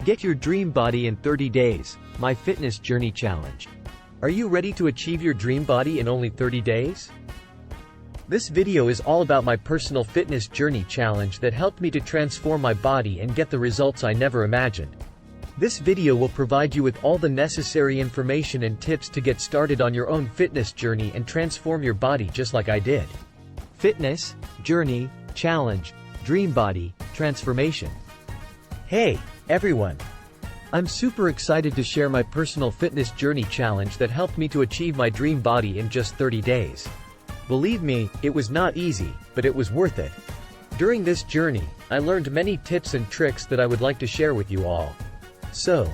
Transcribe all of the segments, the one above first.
Get your dream body in 30 days, my fitness journey challenge. Are you ready to achieve your dream body in only 30 days? This video is all about my personal fitness journey challenge that helped me to transform my body and get the results I never imagined. This video will provide you with all the necessary information and tips to get started on your own fitness journey and transform your body just like I did. Fitness, journey, challenge, dream body, transformation. Hey, everyone! I'm super excited to share my personal fitness journey challenge that helped me to achieve my dream body in just 30 days. Believe me, it was not easy, but it was worth it. During this journey, I learned many tips and tricks that I would like to share with you all. So,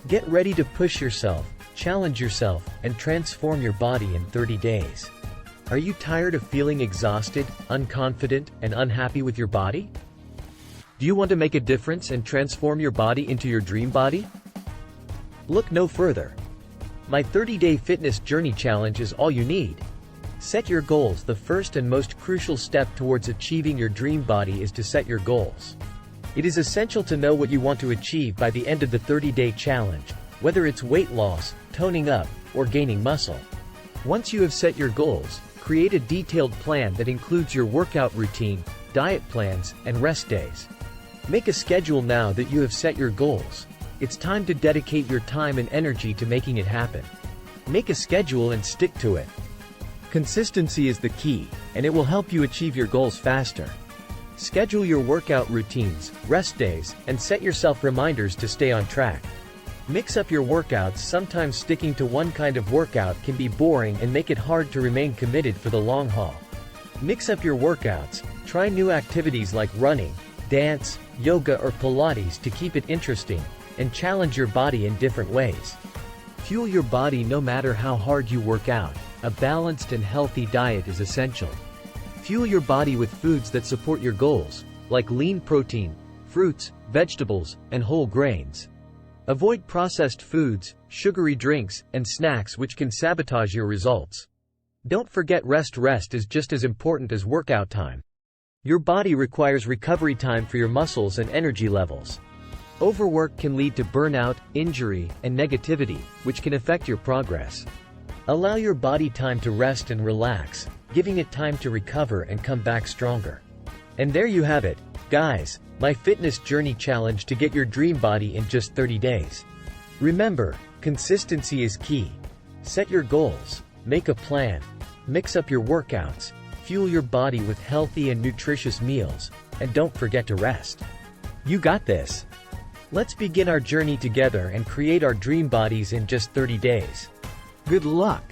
get ready to push yourself, challenge yourself, and transform your body in 30 days. Are you tired of feeling exhausted, unconfident, and unhappy with your body? Do you want to make a difference and transform your body into your dream body? Look no further. My 30-day fitness journey challenge is all you need. Set your goals. The first and most crucial step towards achieving your dream body is to set your goals. It is essential to know what you want to achieve by the end of the 30-day challenge, whether it's weight loss, toning up, or gaining muscle. Once you have set your goals, create a detailed plan that includes your workout routine, diet plans, and rest days. Make a schedule now that you have set your goals. It's time to dedicate your time and energy to making it happen. Make a schedule and stick to it. Consistency is the key, and it will help you achieve your goals faster. Schedule your workout routines, rest days, and set yourself reminders to stay on track. Mix up your workouts. Sometimes sticking to one kind of workout can be boring and make it hard to remain committed for the long haul. Mix up your workouts. Try new activities like running, dance, yoga, or Pilates to keep it interesting, and challenge your body in different ways. Fuel your body no matter how hard you work out. A balanced and healthy diet is essential. Fuel your body with foods that support your goals, like lean protein, fruits, vegetables, and whole grains. Avoid processed foods, sugary drinks, and snacks which can sabotage your results. Don't forget rest. Rest is just as important as workout time. Your body requires recovery time for your muscles and energy levels. Overwork can lead to burnout, injury, and negativity, which can affect your progress. Allow your body time to rest and relax, giving it time to recover and come back stronger. And there you have it, guys, my fitness journey challenge to get your dream body in just 30 days. Remember, consistency is key. Set your goals, make a plan, mix up your workouts, fuel your body with healthy and nutritious meals, and don't forget to rest. You got this. Let's begin our journey together and create our dream bodies in just 30 days. Good luck!